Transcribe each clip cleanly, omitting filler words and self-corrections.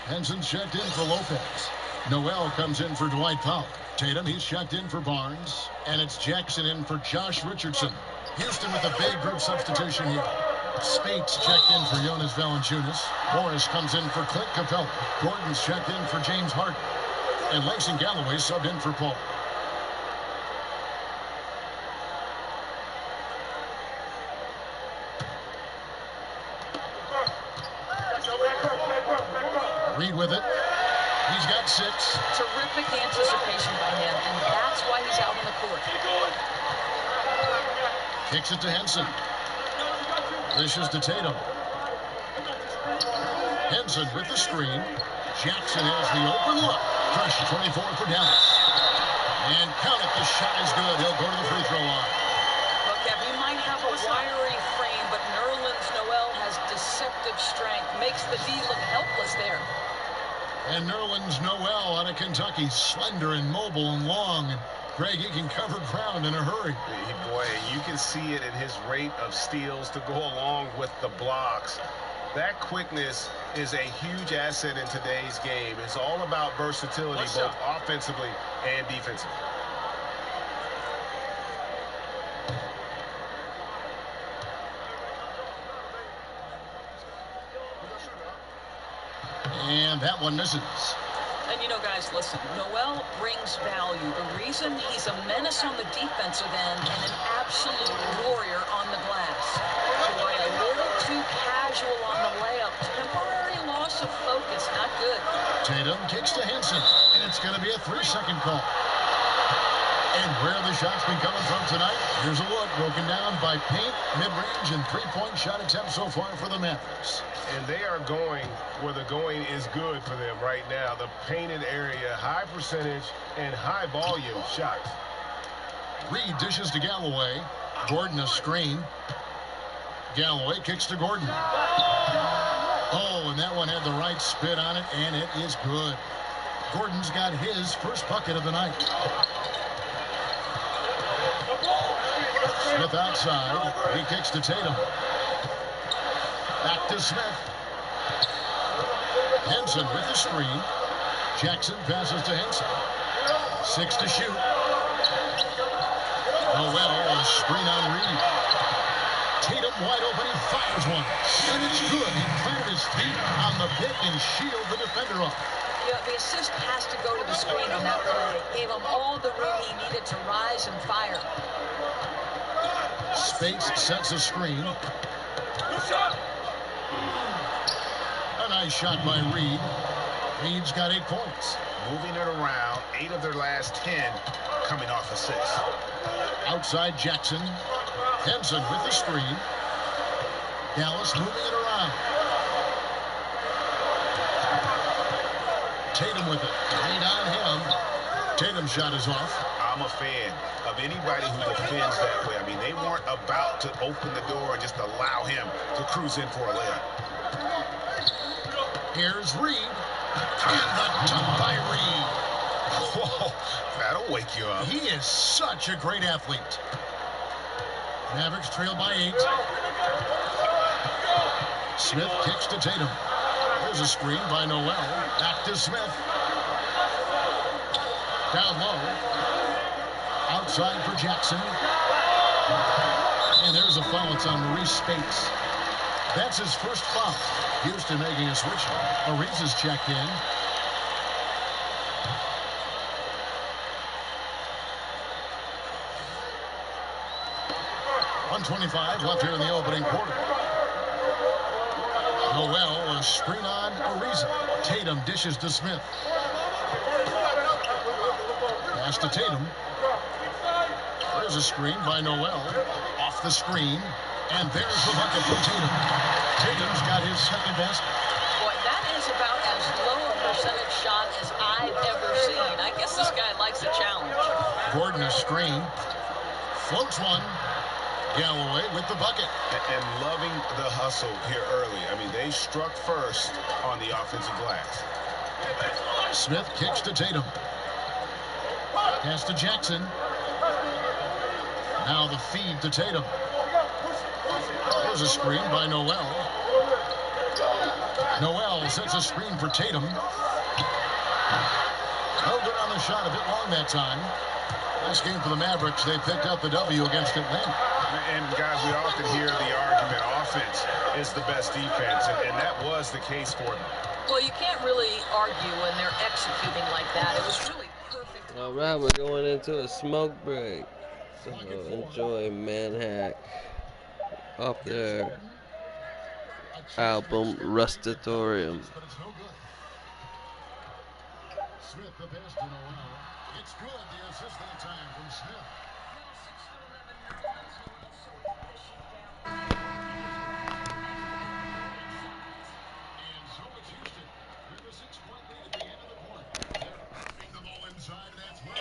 Henson's checked in for Lopez. Noel comes in for Dwight Powell. Tatum, he's checked in for Barnes. And it's Jackson in for Josh Richardson. Houston with a big group substitution here. Spates checked in for Jonas Valanciunas. Morris comes in for Clint Capella. Gordon's checked in for James Harden. And Langston Galloway subbed in for Paul. Reed with it. He's got 6. Terrific anticipation by him, and that's why he's out on the court. Kicks it to Henson. Dishes to Tatum. Henson with the screen. Jackson has the open look. Fresh 24 for Dallas. And count it, the shot is good. He'll go to the free throw line. Look, Kev, he might have a wiry frame, but Nerlens Noel has deceptive strength. Makes the D look helpless there. And Nerlens Noel out of Kentucky, slender and mobile and long. And Greg, he can cover ground in a hurry. Boy, you can see it in his rate of steals to go along with the blocks. That quickness is a huge asset in today's game. It's all about versatility, both offensively and defensively. And that one misses. And you know, guys, listen, Noel brings value. The reason he's a menace on the defensive end and an absolute warrior on the glass. Boy, a little too casual on the layup. Temporary loss of focus, not good. Tatum kicks to Henson, and it's going to be a 3-second call. And where the shots been coming from tonight? Here's a look broken down by paint, mid-range, and three-point shot attempts so far for the Mavericks. And they are going where the going is good for them right now. The painted area, high percentage and high volume shots. Reed dishes to Galloway. Gordon a screen. Galloway kicks to Gordon. Oh, and that one had the right spin on it, and it is good. Gordon's got his first bucket of the night. Smith outside. He kicks to Tatum. Back to Smith. Henson with the screen. Jackson passes to Henson. 6 to shoot. Noel a screen on Reed. Tatum wide open. He fires one. And it's good. He cleared his feet on the pick and shielded the defender off. Yeah, the assist has to go to the screen on that play. Gave him all the room he needed to rise and fire. Spates sets a screen. A nice shot by Reed. Reed's got 8 points. Moving it around, 8 of their last 10 coming off of 6. Outside Jackson. Henson with the screen. Dallas moving it around. Tatum with it. Laid on him. Tatum's shot is off. I'm a fan of anybody who defends that way. I mean, they weren't about to open the door and just allow him to cruise in for a layup. Here's Reed. And the dunk by Reed. Whoa, that'll wake you up. He is such a great athlete. Mavericks trail by 8. Smith kicks to Tatum. There's a screen by Noel. Back to Smith. Down low. Outside for Jackson. And there's a foul. It's on Maurice Spates. That's his first foul. Houston making a switch. Maurice is checked in. .125 left here in the opening quarter. Noel a screen on Ariza. Tatum dishes to Smith. Pass to Tatum. There's a screen by Noel. Off the screen. And there's the bucket from Tatum. Tatum's got his second basket. Boy, that is about as low a percentage shot as I've ever seen. I guess this guy likes a challenge. Gordon a screen. Floats one. Galloway with the bucket. And loving the hustle here early. I mean, they struck first on the offensive glass. Smith kicks to Tatum. Pass to Jackson. Now the feed to Tatum. There's a screen by Noel. Noel sets a screen for Tatum. No good on the shot, a bit long that time. Nice game for the Mavericks. They picked up the W against Atlanta. And, guys, we often hear the argument, offense is the best defense, and that was the case for them. Well, you can't really argue when they're executing like that. It was really perfect. All right, we're going into a smoke break. So enjoy Manhack off their album Rustatorium. Smith, the pass to Noel. It's good. The assist that time from Smith. And so it's Houston with a 6-point lead at the end of the quarter. They're moving the ball inside. That's well.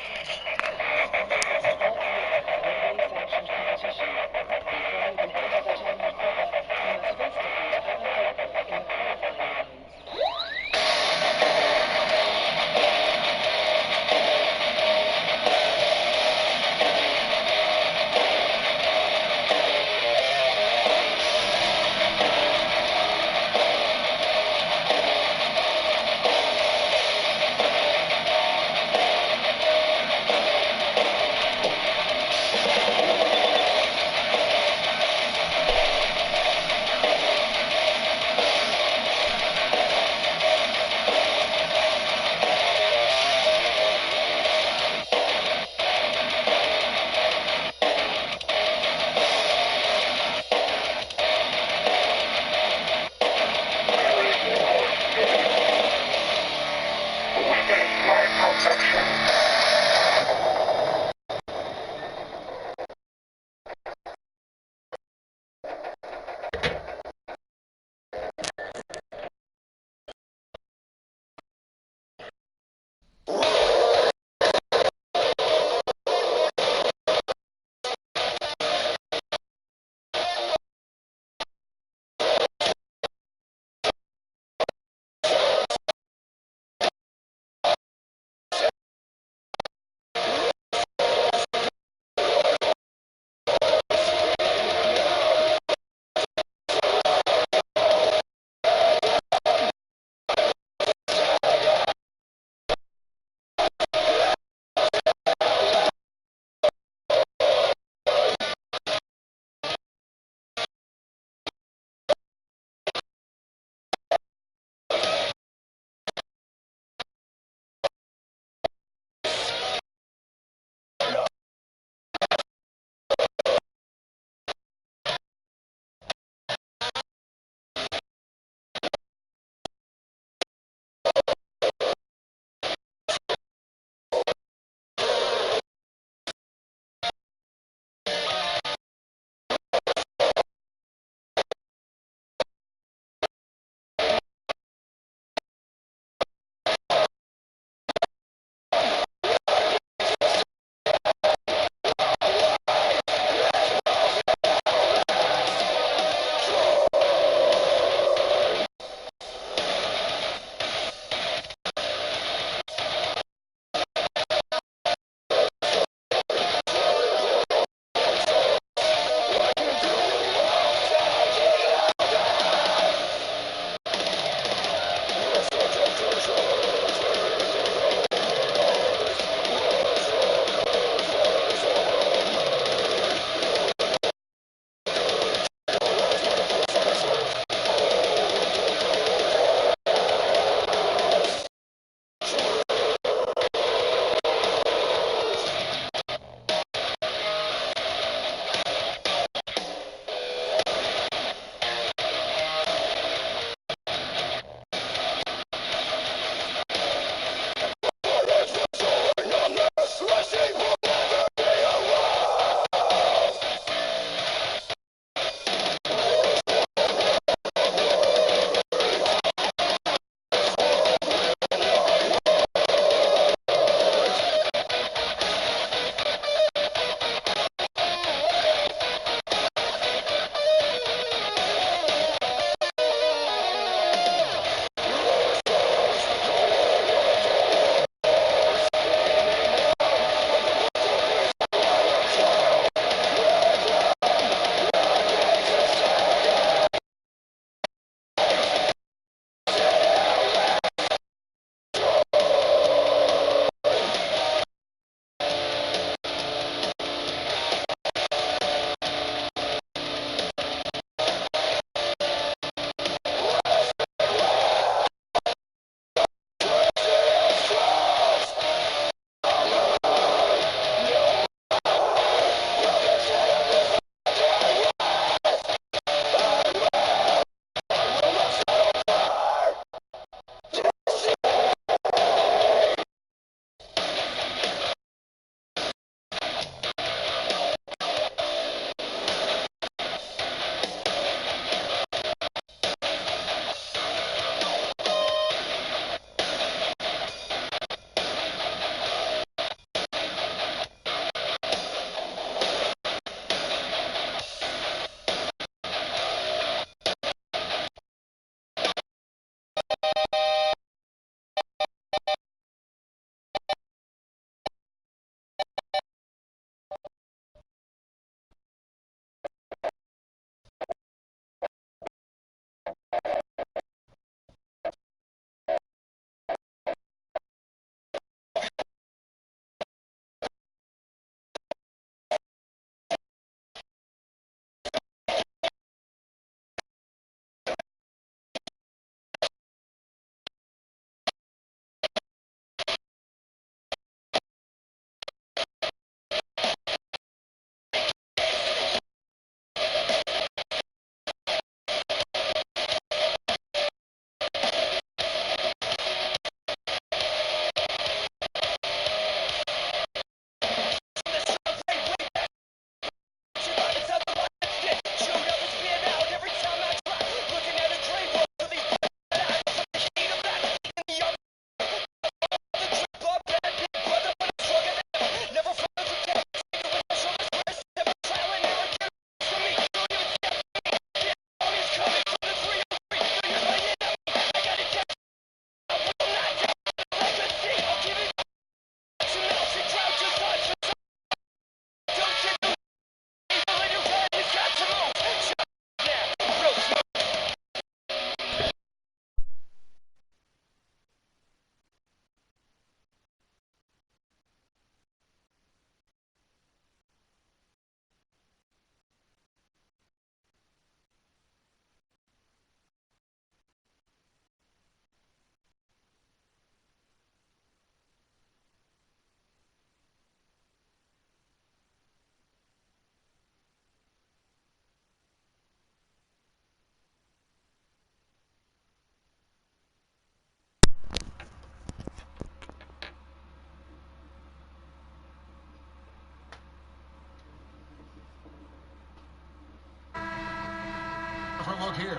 different look here.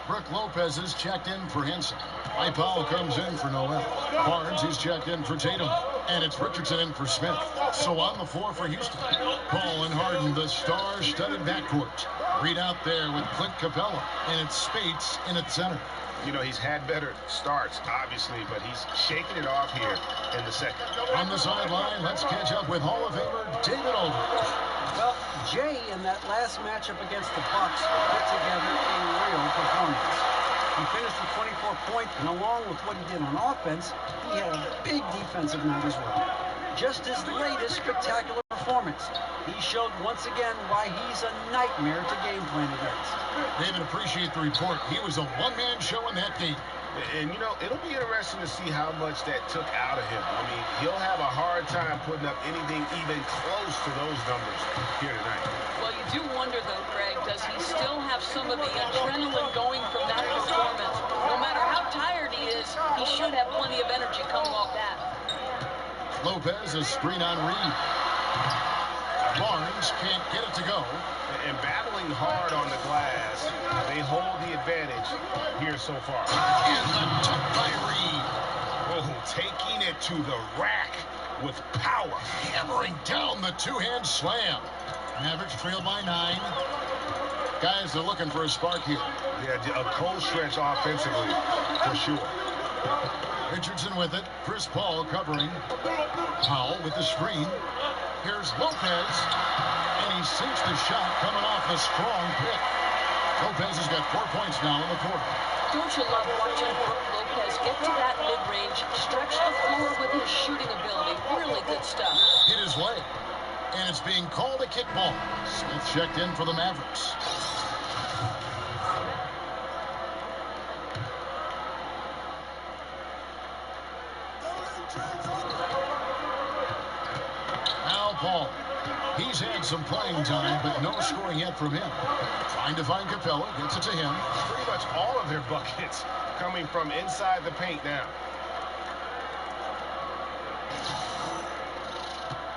Brooke Lopez is checked in for Henson. Powell comes in for Noel. Barnes is checked in for Tatum. And it's Richardson in for Smith. So on the floor for Houston, Paul and Harden, the star-studded backcourt. Reed out there with Clint Capella. And it's Spates in at center. You know, he's had better starts, obviously, but he's shaking it off here in the second. On the sideline, let's catch up with Hall of Famer David Aldridge. Well, Jay in that last matchup against the Bucks put together a real performance. He finished with 24 points, and along with what he did on offense, he had a big defensive night as well. Just his latest spectacular performance. He showed once again why he's a nightmare to game plan against. David, appreciate the report. He was a one-man show in that game. And, you know, it'll be interesting to see how much that took out of him. I mean, he'll have a hard time putting up anything even close to those numbers here tonight. Well, you do wonder, though, Greg, does he still have some of the adrenaline going from that performance? No matter how tired he is, he should have plenty of energy coming off that. Lopez, a screen on Reed. Barnes can't get it to go. And battling hard on the glass, they hold the advantage here so far. And the tip by Reed. Oh, taking it to the rack with power. Hammering down the two-hand slam. Mavericks trail by 9. Guys are looking for a spark here. Yeah, a cold stretch offensively, for sure. Richardson with it. Chris Paul covering. Powell with the screen. Here's Lopez. And he sinks the shot coming off a strong pick. Lopez has got 4 points now in the quarter. Don't you love watching Brooke Lopez get to that mid-range, stretch the floor with his shooting ability? Really good stuff. Hit his leg. And it's being called a kickball. Smith checked in for the Mavericks. Now Paul. He's had some playing time, but no scoring yet from him. Trying to find Capella. Gets it to him. Pretty much all of their buckets coming from inside the paint now.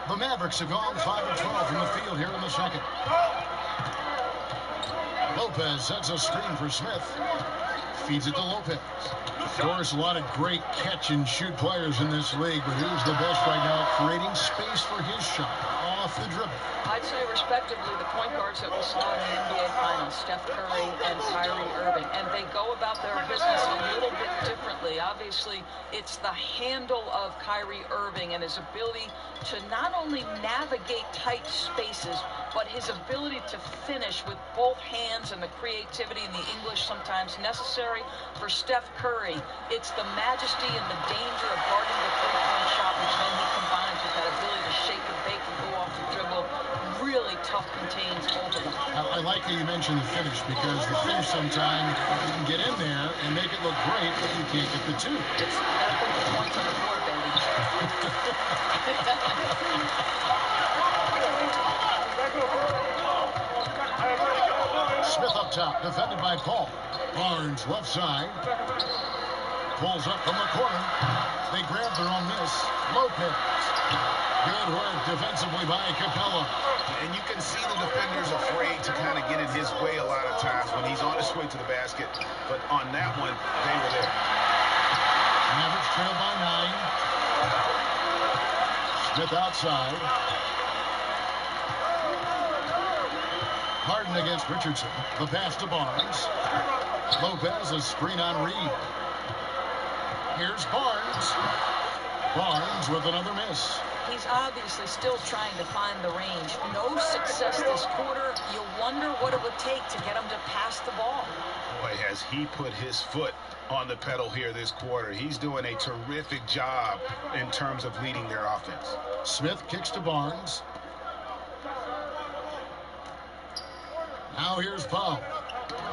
The Mavericks have gone 5 of 12 from the field here in the second. Lopez sets a screen for Smith. Feeds it to Lopez. Of course, a lot of great catch-and-shoot players in this league, but who's the best right now creating space for his shot off the dribble? I'd say, respectively, the point guards that we saw in the NBA Finals, Steph Curry and Kyrie Irving, and they go about their business a little bit differently. Obviously, it's the handle of Kyrie Irving and his ability to not only navigate tight spaces, but his ability to finish with both hands and the creativity and the English sometimes necessary. For Steph Curry, it's the majesty and the danger of guarding the three-point shot, which then he combines with that ability to shake and bake and go off the dribble. Really tough contains both of them. I like how you mentioned the finish, because the finish sometimes you can get in there and make it look great, but you can't get the two. It's gotta put the points on the board, baby. Smith up top, defended by Paul. Barnes left side. Pulls up from the corner. They grab their own miss. Lopez. Good work defensively by Capella. And you can see the defenders afraid to kind of get in his way a lot of times when he's on his way to the basket. But on that one, they were there. Mavericks trail by 9. Smith outside. Harden against Richardson. The pass to Barnes. Lopez, a screen on Reed. Here's Barnes. Barnes with another miss. He's obviously still trying to find the range. No success this quarter. You wonder what it would take to get him to pass the ball. Boy, has he put his foot on the pedal here this quarter. He's doing a terrific job in terms of leading their offense. Smith kicks to Barnes. Now here's Powell.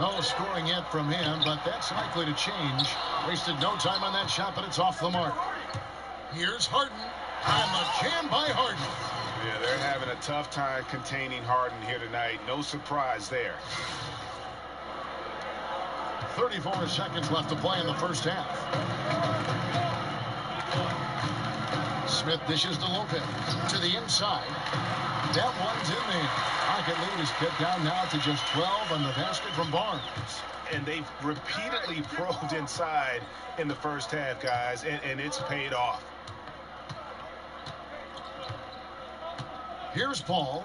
No scoring yet from him, but that's likely to change. Wasted no time on that shot, but it's off the mark. Here's Harden. And the jam by Harden. Yeah, they're having a tough time containing Harden here tonight. No surprise there. 34 seconds left to play in the first half. Smith dishes to Lopez. To the inside. That one's in there. Rocket lead is cut down now to just 12 on the basket from Barnes. And they've repeatedly probed inside in the first half, guys, and it's paid off. Here's Paul.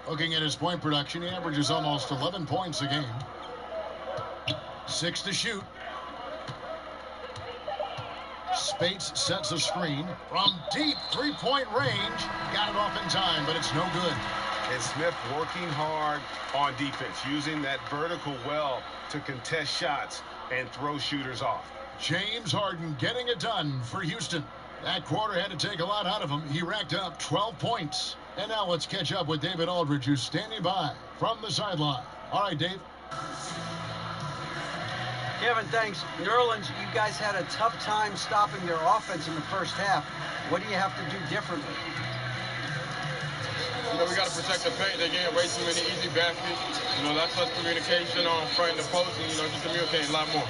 Looking at his point production, he averages almost 11 points a game. 6 to shoot. Spates sets a screen from deep three-point range. Got it off in time, but it's no good. And Smith working hard on defense, using that vertical well to contest shots and throw shooters off. James Harden getting it done for Houston. That quarter had to take a lot out of him. He racked up 12 points. And now let's catch up with David Aldridge, who's standing by from the sideline. All right, Dave. Kevin, thanks. New Orleans, you guys had a tough time stopping their offense in the first half. What do you have to do differently? You know, we got to protect the paint. They're getting way too many easy baskets. You know, that's less communication on front of the post and, you know, just communicating a lot more.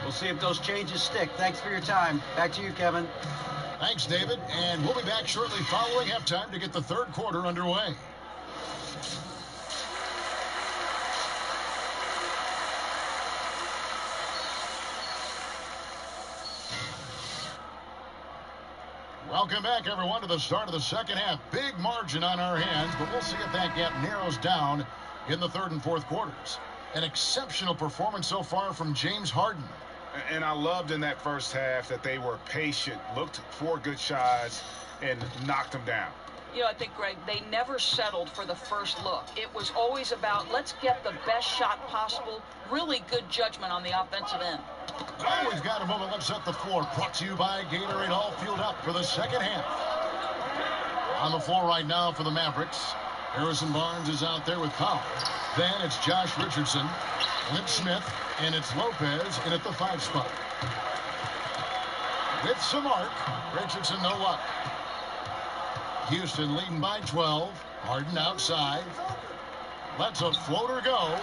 We'll see if those changes stick. Thanks for your time. Back to you, Kevin. Thanks, David. And we'll be back shortly following halftime to get the third quarter underway. Welcome back, everyone, to the start of the second half. Big margin on our hands, but we'll see if that gap narrows down in the third and fourth quarters. An exceptional performance so far from James Harden. And I loved in that first half that they were patient, looked for good shots, and knocked them down. You know, I think, Greg, they never settled for the first look. It was always about, let's get the best shot possible. Really good judgment on the offensive end. Well, we've got a moment. Let's set the floor. Brought to you by Gatorade, all fueled up for the second half. On the floor right now for the Mavericks. Harrison Barnes is out there with Powell. Then it's Josh Richardson, Lynch Smith, and it's Lopez in at the 5 spot. With some arc, Richardson no luck. Houston leading by 12. Harden outside. Lets a floater go.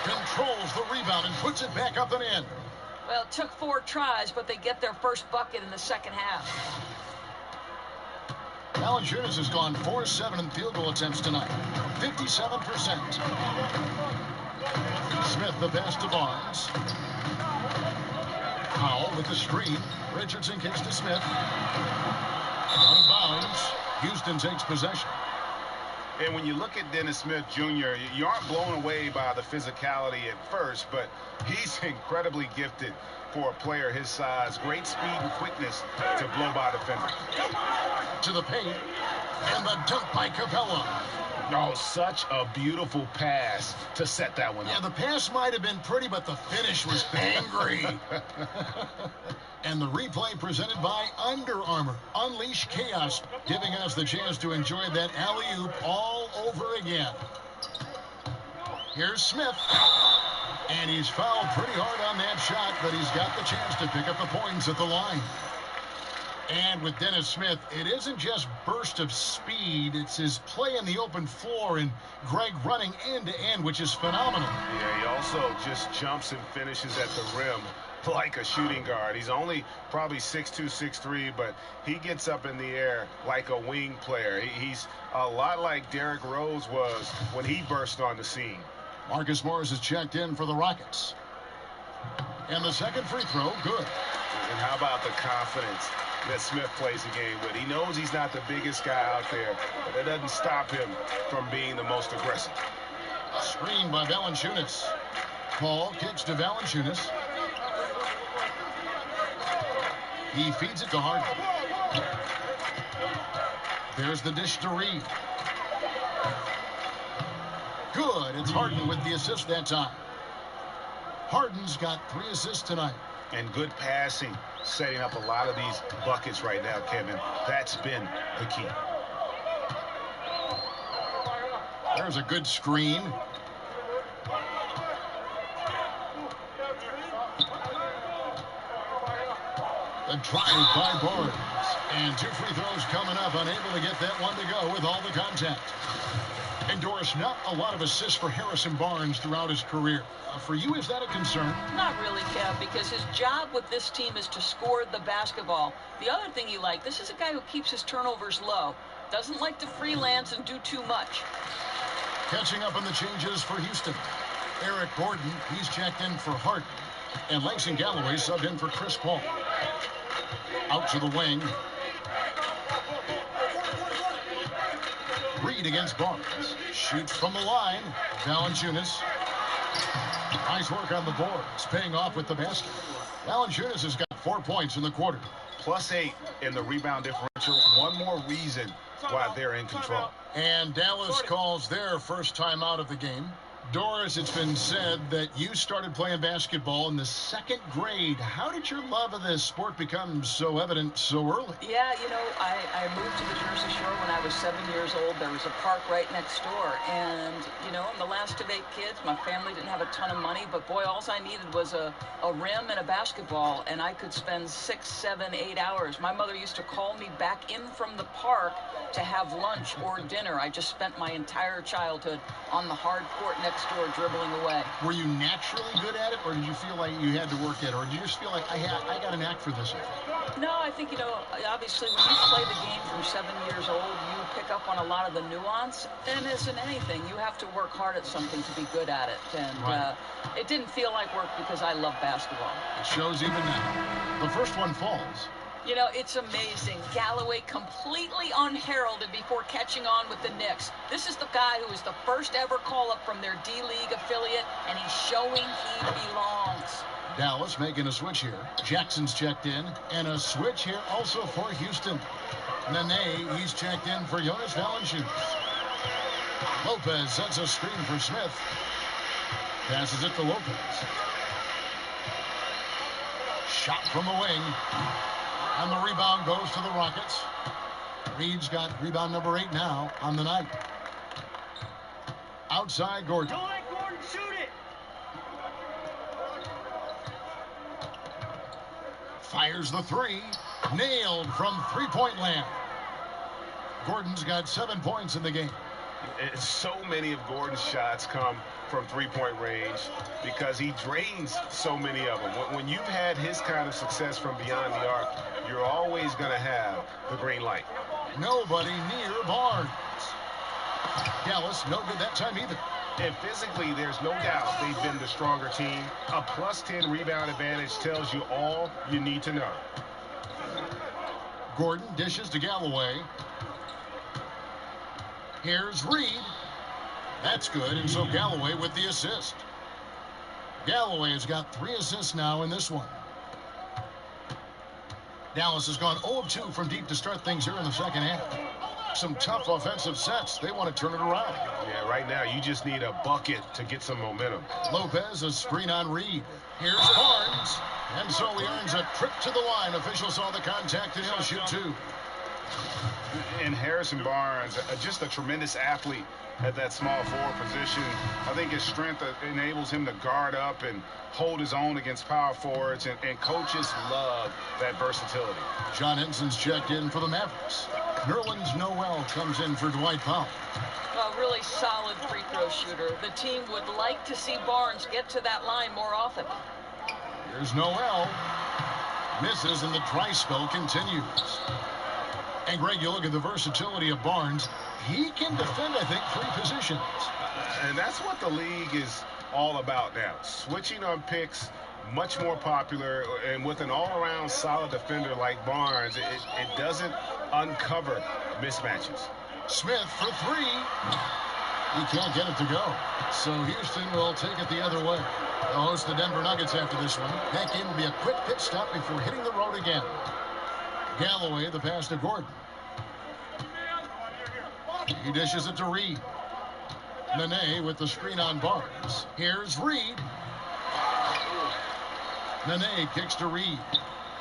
Controls the rebound and puts it back up and in. Well, it took 4 tries, but they get their first bucket in the second half. Valanciunas has gone 4-7 in field goal attempts tonight. 57%. Smith the pass to Barnes. Powell with the screen. Richardson kicks to Smith. Out of bounds. Houston takes possession. And when you look at Dennis Smith Jr., you aren't blown away by the physicality at first, but he's incredibly gifted for a player his size. Great speed and quickness to blow by defenders. To the paint, and the dunk by Capella. Oh, such a beautiful pass to set that one up. Yeah, the pass might have been pretty, but the finish was angry. And the replay presented by Under Armour. Unleash chaos, giving us the chance to enjoy that alley-oop all over again. Here's Smith. And he's fouled pretty hard on that shot, but he's got the chance to pick up the points at the line. And with Dennis Smith, it isn't just burst of speed, it's his play in the open floor and Greg running end to end, which is phenomenal. Yeah, he also just jumps and finishes at the rim like a shooting guard. He's only probably 6'2", 6'3", but he gets up in the air like a wing player. He's a lot like Derrick Rose was when he burst on the scene. Marcus Morris is checked in for the Rockets. And the second free throw, good. And how about the confidence that Smith plays the game with? He knows he's not the biggest guy out there, but that doesn't stop him from being the most aggressive. Screen by Valanciunas. Paul kicks to Valanciunas. He feeds it to Harden. There's the dish to Reed. Good. It's Harden with the assist that time. Harden's got 3 assists tonight. And good passing, setting up a lot of these buckets right now, Kevin. That's been the key. There's a good screen. A drive by Barnes. And 2 free throws coming up. Unable to get that one to go with all the contact. And Doris, not a lot of assists for Harrison Barnes throughout his career. For you, is that a concern? Not really, Kev, because his job with this team is to score the basketball. The other thing you like, this is a guy who keeps his turnovers low. Doesn't like to freelance and do too much. Catching up on the changes for Houston. Eric Gordon, he's checked in for Harden. And Langston Galloway subbed in for Chris Paul. Out to the wing. Reed against Barnes. Shoots from the line. Valanciunas. Nice work on the boards. Paying off with the basket. Valanciunas has got 4 points in the quarter. +8 in the rebound differential. One more reason why they're in control. And Dallas calls their first time out of the game. Doris, it's been said that you started playing basketball in the 2nd grade. How did your love of this sport become so evident so early? Yeah, you know, I moved to the Jersey Shore when I was 7 years old. There was a park right next door. And, you know, I'm the last of 8 kids. My family didn't have a ton of money. But, boy, all I needed was a rim and a basketball. And I could spend 6, 7, 8 hours. My mother used to call me back in from the park to have lunch or dinner. I just spent my entire childhood on the hard court next door dribbling away. Were you naturally good at it, or did you feel like you had to work at it, or did you just feel like I got a knack for this? No, I think, you know, obviously when you play the game from 7 years old, you pick up on a lot of the nuance. And as in anything, you have to work hard at something to be good at it. And right. It didn't feel like work because I love basketball. It shows even now. The first one falls. You know, it's amazing. Galloway completely unheralded before catching on with the Knicks. This is the guy who was the first ever call-up from their D-League affiliate, and he's showing he belongs. Dallas making a switch here. Jackson's checked in, and a switch here also for Houston. Nene, he's checked in for Jonas Valanciunas. Lopez sets a screen for Smith. Passes it to Lopez. Shot from the wing. And the rebound goes to the Rockets. Reed's got rebound number 8 now on the night. Outside Gordon. Don't let Gordon shoot it. Fires the 3. Nailed from 3-point land. Gordon's got 7 points in the game. So many of Gordon's shots come from 3-point range because he drains so many of them. When you've had his kind of success from beyond the arc, you're always going to have the green light. Nobody near Barnes. Dallas no good that time either. And physically, there's no doubt they've been the stronger team. A +10 rebound advantage tells you all you need to know. Gordon dishes to Galloway. Here's Reed. That's good, and so Galloway with the assist. Galloway has got 3 assists now in this one. Dallas has gone 0 of 2 from deep to start things here in the second half. Some tough offensive sets. They want to turn it around. Yeah, right now you just need a bucket to get some momentum. Lopez, a screen on Reed. Here's Barnes. And so he earns a trip to the line. Officials saw the contact, and he'll shoot 2. And Harrison Barnes, just a tremendous athlete at that small forward position. I think his strength enables him to guard up and hold his own against power forwards, and coaches love that versatility. John Henson's checked in for the Mavericks. Nerlens Noel comes in for Dwight Powell. A really solid free throw shooter. The team would like to see Barnes get to that line more often. Here's Noel. Misses, and the dry spell continues. And, Greg, you look at the versatility of Barnes. He can defend, I think, 3 positions. And that's what the league is all about now. Switching on picks, much more popular. And with an all-around solid defender like Barnes, it doesn't uncover mismatches. Smith for 3. He can't get it to go. So Houston will take it the other way. They'll host the Denver Nuggets after this one. That game will be a quick pit stop before hitting the road again. Galloway, the pass to Gordon. He dishes it to Reed. Nene with the screen on Barnes. Here's Reed. Nene kicks to Reed.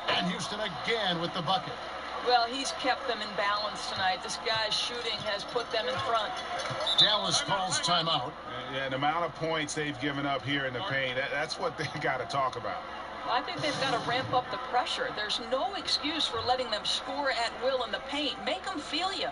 And Houston again with the bucket. Well, he's kept them in balance tonight. This guy's shooting has put them in front. Dallas calls timeout. Yeah, the amount of points they've given up here in the paint, that's what they got to talk about. I think they've got to ramp up the pressure. There's no excuse for letting them score at will in the paint. Make them feel you.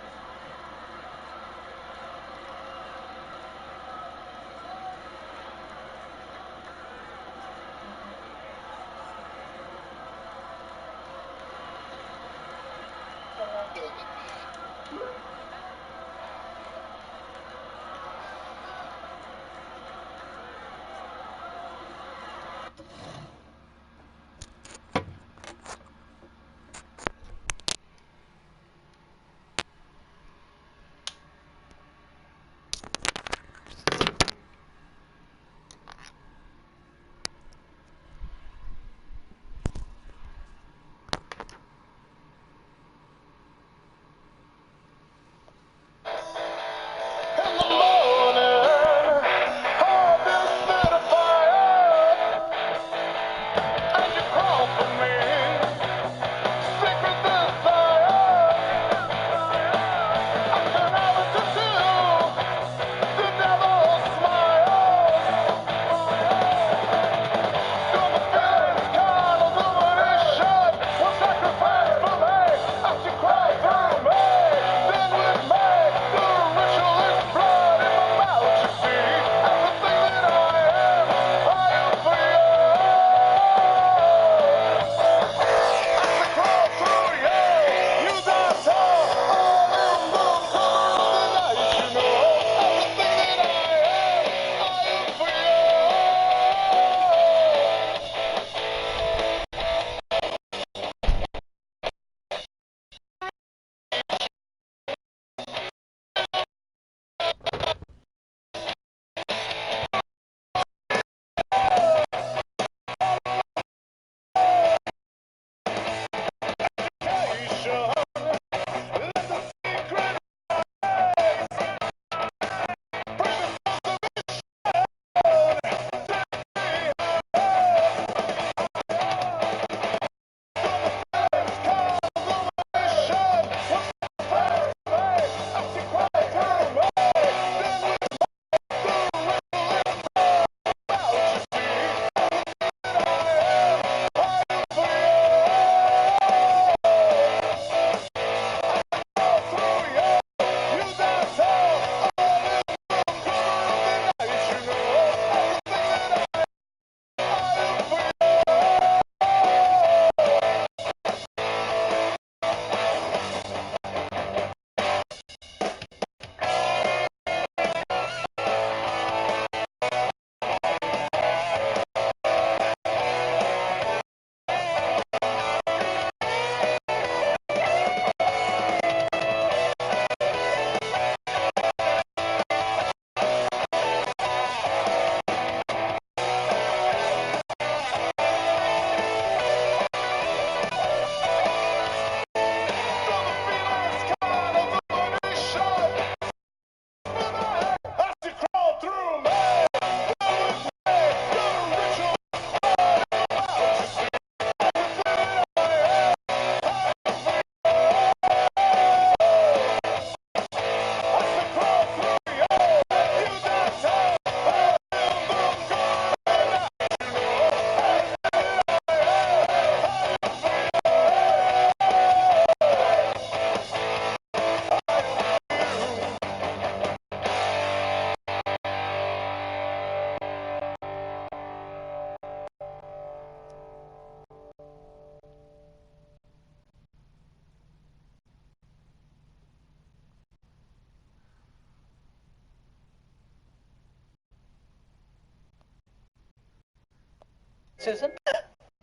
Susan?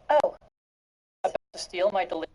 Oh, about to steal my delivery.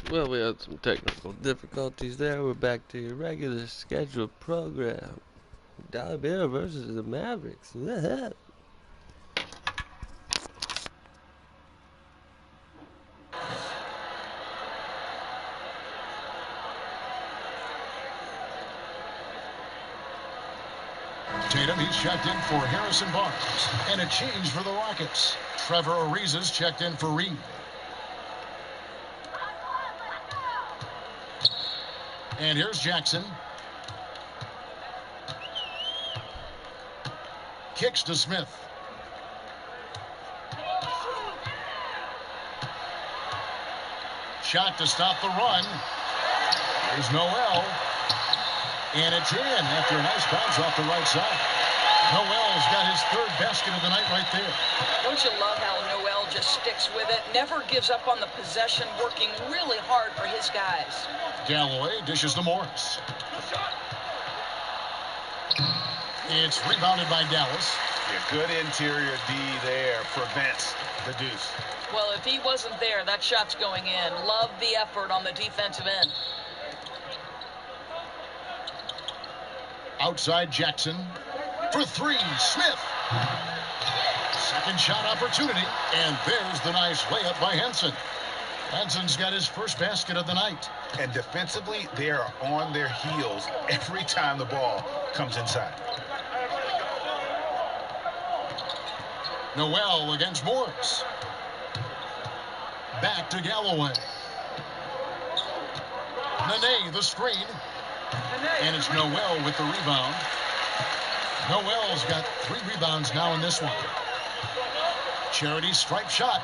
Well, we had some technical difficulties there. We're back to your regular scheduled program. Dollahbeer versus the Mavericks. Tatum, he's checked in for Harrison Barnes. And a change for the Rockets. Trevor Ariza's checked in for Reed. And here's Jackson. Kicks to Smith. Shot to stop the run. Here's Noel. And it's in after a nice bounce off the right side. Noel's got his third basket of the night right there. Don't you love how Noel just sticks with it, never gives up on the possession, working really hard for his guys. Galloway dishes to Morris. It's rebounded by Dallas. Yeah, good interior D there prevents the deuce. Well, if he wasn't there, that shot's going in. Love the effort on the defensive end. Outside Jackson for three. Smith. Second shot opportunity. And there's the nice layup by Henson. Henson's got his first basket of the night. And defensively, they are on their heels every time the ball comes inside. Noel against Morris. Back to Galloway. Nene, the screen. And it's Noel with the rebound. Noel's got 3 rebounds now in this one. Charity stripe shot.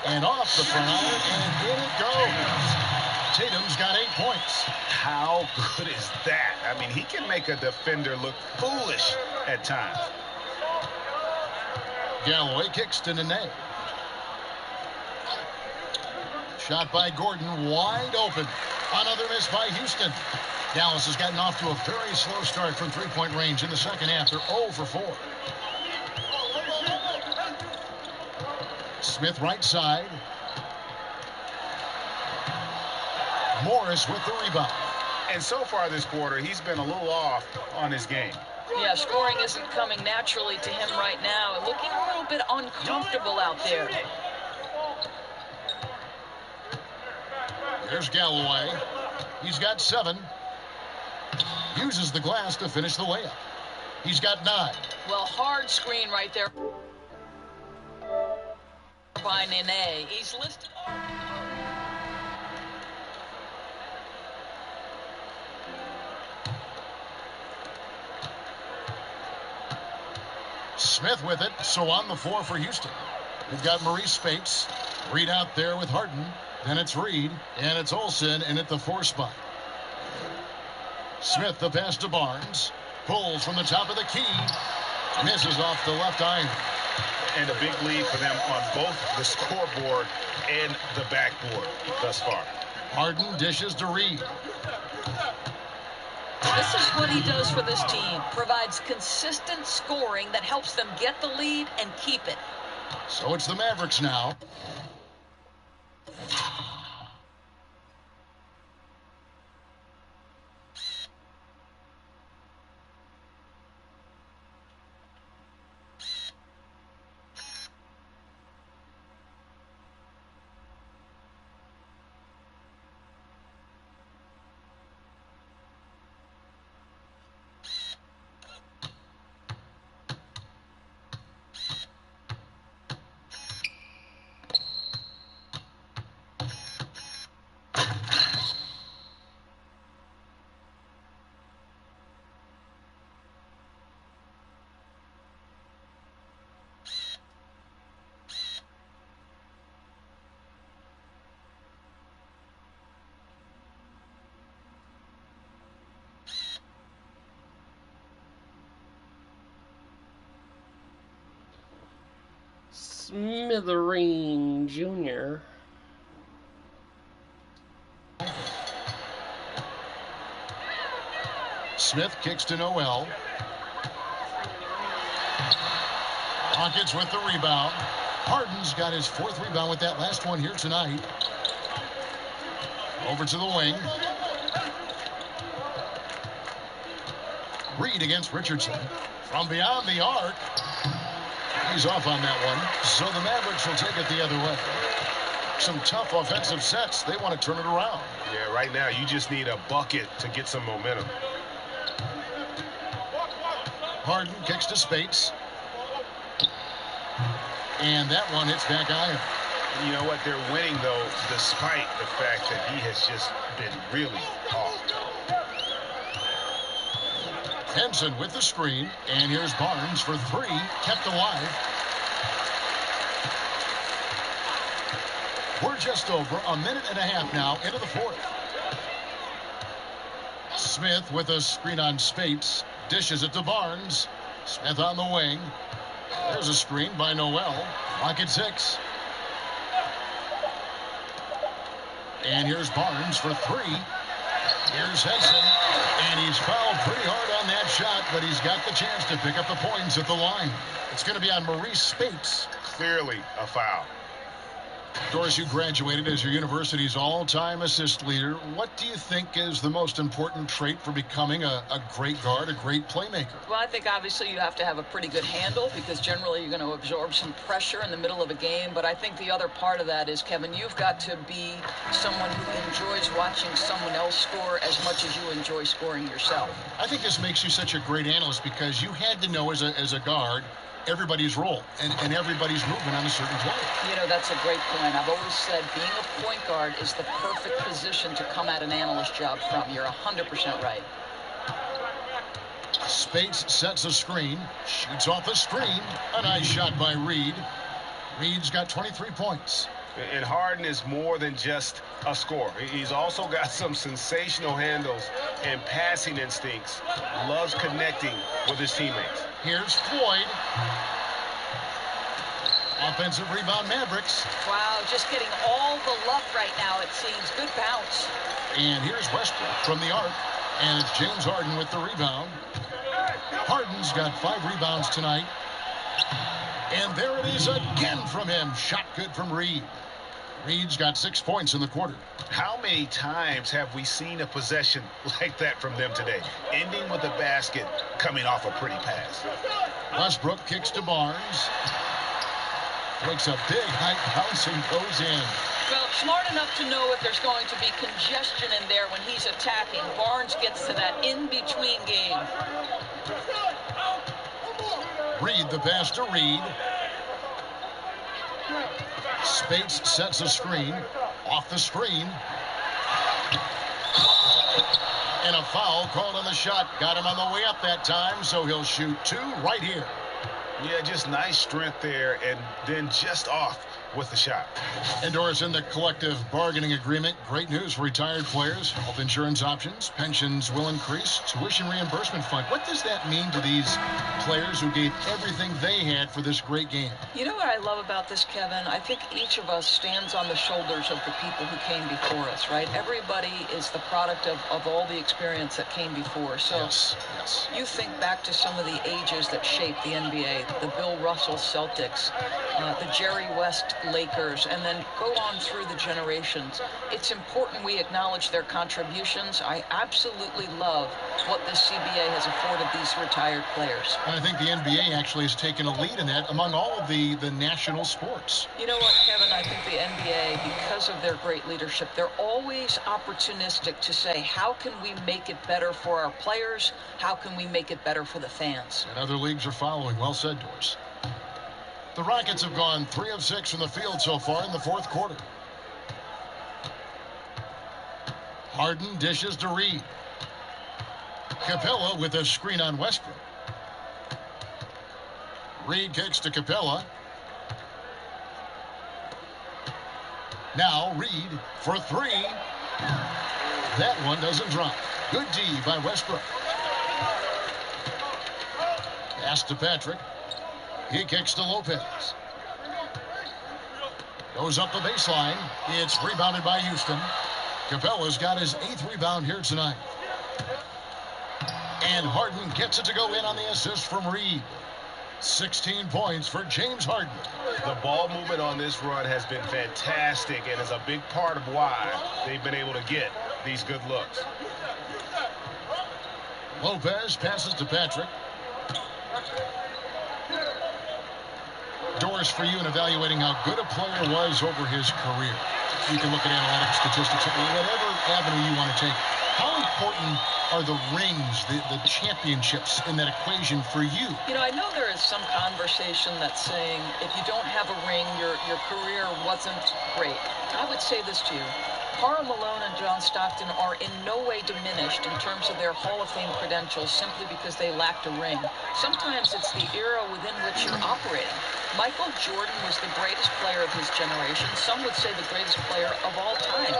And off the front iron, and in it goes. Tatum's got 8 points. How good is that? I mean, he can make a defender look foolish at times. Galloway kicks to Nene. Shot by Gordon, wide open. Another miss by Houston. Dallas has gotten off to a very slow start from three-point range in the second half. They're 0 for 4. Smith right side. Morris with the rebound. And so far this quarter, he's been a little off on his game. Yeah, scoring isn't coming naturally to him right now. Looking a little bit uncomfortable out there. There's Galloway. He's got 7. Uses the glass to finish the layup. He's got 9. Well, hard screen right there by Nene. He's listed. Smith with it, so on the floor for Houston. We've got Maurice Spates. Reed out there with Harden. Then it's Reed, and it's Olsen in at the 4 spot. Smith the pass to Barnes. Pulls from the top of the key. Misses off the left iron. And a big lead for them on both the scoreboard and the backboard thus far. Harden dishes to Reed. This is what he does for this team. Provides consistent scoring that helps them get the lead and keep it. So it's the Mavericks now. Smithereen Jr. Smith kicks to Noel. Rockets with the rebound. Harden's got his 4th rebound with that last one here tonight. Over to the wing. Reed against Richardson. From beyond the arc. He's off on that one. So the Mavericks will take it the other way. Some tough offensive sets. They want to turn it around. Yeah, right now you just need a bucket to get some momentum. Harden kicks to Spates. And that one hits back iron. You know what? They're winning, though, despite the fact that he has just been really off. Henson with the screen. And here's Barnes for three. Kept alive. We're just over a minute and a half now into the fourth. Smith with a screen on Spates. Dishes it to Barnes. Smith on the wing. There's a screen by Noel. Clock at 6. And here's Barnes for three. Here's Henson. And he's fouled pretty hard on that shot, but he's got the chance to pick up the points at the line. It's going to be on Maurice Spates. Clearly a foul. Doris, you graduated as your university's all-time assist leader. What do you think is the most important trait for becoming a great guard, a great playmaker? Well, I think obviously you have to have a pretty good handle because generally you're going to absorb some pressure in the middle of a game. But I think the other part of that is, Kevin, you've got to be someone who enjoys watching someone else score as much as you enjoy scoring yourself. I think this makes you such a great analyst because you had to know as a guard everybody's role and everybody's movement on a certain play. You know, that's a great point. I've always said being a point guard is the perfect position to come at an analyst job from. You're 100% right. Spates sets a screen, shoots off the screen. A nice shot by Reed. Reed's got 23 points. And Harden is more than just a scorer. He's also got some sensational handles and passing instincts. Loves connecting with his teammates. Here's Floyd. Offensive rebound, Mavericks. Wow, just getting all the love right now, it seems. Good bounce. And here's Westbrook from the arc. And it's James Harden with the rebound. Harden's got 5 rebounds tonight. And there it is again from him. Shot good from Reed. Reed's got 6 points in the quarter. How many times have we seen a possession like that from them today? Ending with a basket, coming off a pretty pass. Westbrook kicks to Barnes. Makes a big high bounce and goes in. Well, smart enough to know if there's going to be congestion in there when he's attacking. Barnes gets to that in-between game. Reed the pass to Reed. Spates sets a screen. Off the screen. And a foul called on the shot. Got him on the way up that time, so he'll shoot 2 right here. Yeah, just nice strength there, and then just off with the shot. And Doris, in the collective bargaining agreement, great news for retired players. Health insurance options, pensions will increase, tuition reimbursement fund. What does that mean to these players who gave everything they had for this great game? You know what I love about this, Kevin? I think each of us stands on the shoulders of the people who came before us, right? Everybody is the product of all the experience that came before. So Yes. you think back to some of the ages that shaped the NBA, the Bill Russell Celtics, the Jerry West Lakers, and then go on through the generations. It's important we acknowledge their contributions. I absolutely love what this CBA has afforded these retired players. And I think the NBA actually has taken a lead in that among all of the national sports. You know what, Kevin? I think the NBA, because of their great leadership, they're always opportunistic to say, how can we make it better for our players? How can we make it better for the fans? And other leagues are following. Well said, Doris. The Rockets have gone 3 of 6 from the field so far in the fourth quarter. Harden dishes to Reed. Capella with a screen on Westbrook. Reed kicks to Capella. Now Reed for 3. That one doesn't drop. Good D by Westbrook. Pass to Patrick. He kicks to Lopez. Goes up the baseline. It's rebounded by Houston. Capella's got his 8th rebound here tonight. And Harden gets it to go in on the assist from Reed. 16 points for James Harden. The ball movement on this run has been fantastic and is a big part of why they've been able to get these good looks. Lopez passes to Patrick. Doors for you in evaluating how good a player was over his career. You can look at analytics, statistics, whatever avenue you want to take. How important are the rings, the championships in that equation for you? You know, I know there is some conversation that's saying if you don't have a ring, your career wasn't great. I would say this to you. Karl Malone and John Stockton are in no way diminished in terms of their Hall of Fame credentials simply because they lacked a ring. Sometimes it's the era within which you're operating. Michael Jordan was the greatest player of his generation. Some would say the greatest player of all time.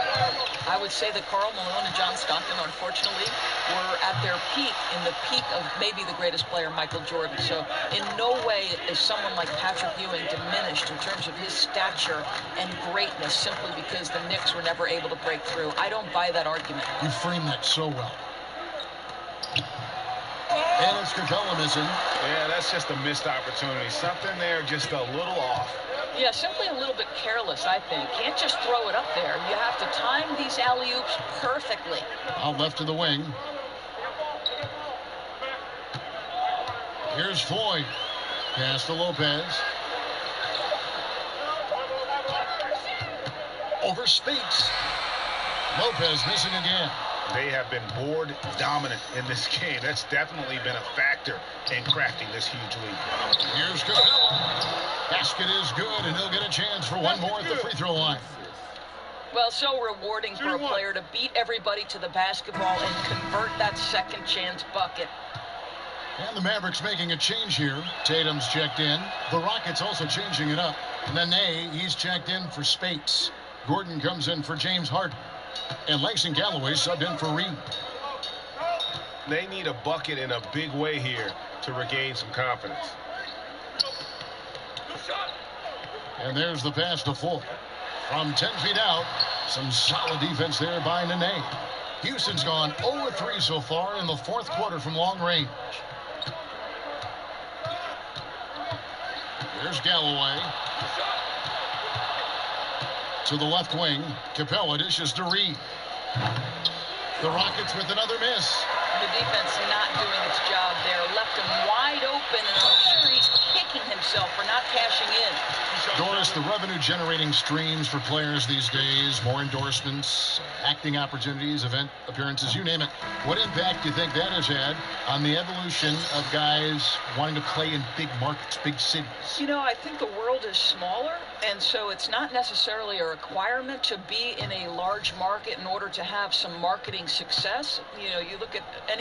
I would say that Karl Malone and John Stockton, unfortunately, were at their peak, in the peak of maybe the greatest player, Michael Jordan. So in no way is someone like Patrick Ewing diminished in terms of his stature and greatness simply because the Knicks were never able to break through. I don't buy that argument. You frame that so well. And it's Capella missing. Yeah, that's just a missed opportunity. Something there just a little off. Yeah, simply a little bit careless, I think. Can't just throw it up there. You have to time these alley-oops perfectly. Out left to the wing. Here's Floyd. Pass to Lopez. Over Speaks. Lopez missing again. They have been board dominant in this game. That's definitely been a factor in crafting this huge lead. Here's Capella. Basket is good, and he'll get a chance for one more at the free throw line. Well, so rewarding for a player to beat everybody to the basketball and convert that second chance bucket. And the Mavericks making a change here. Tatum's checked in. The Rockets also changing it up. Nene, he's checked in for Spates. Gordon comes in for James Harden. And Langston Galloway subbed in for Reed. They need a bucket in a big way here to regain some confidence. And there's the pass to Full. From 10 feet out, some solid defense there by Nene. Houston's gone 0-3 so far in the fourth quarter from long range. There's Galloway. To the left wing, Capella dishes to Reed. The Rockets with another miss. The defense not doing its job there. Left him wide open, and I'm sure he's kicking himself for not cashing in. Doris, the revenue-generating streams for players these days, more endorsements, acting opportunities, event appearances, you name it. What impact do you think that has had on the evolution of guys wanting to play in big markets, big cities? You know, I think the world is smaller, and so it's not necessarily a requirement to be in a large market in order to have some marketing success. You know, you look at any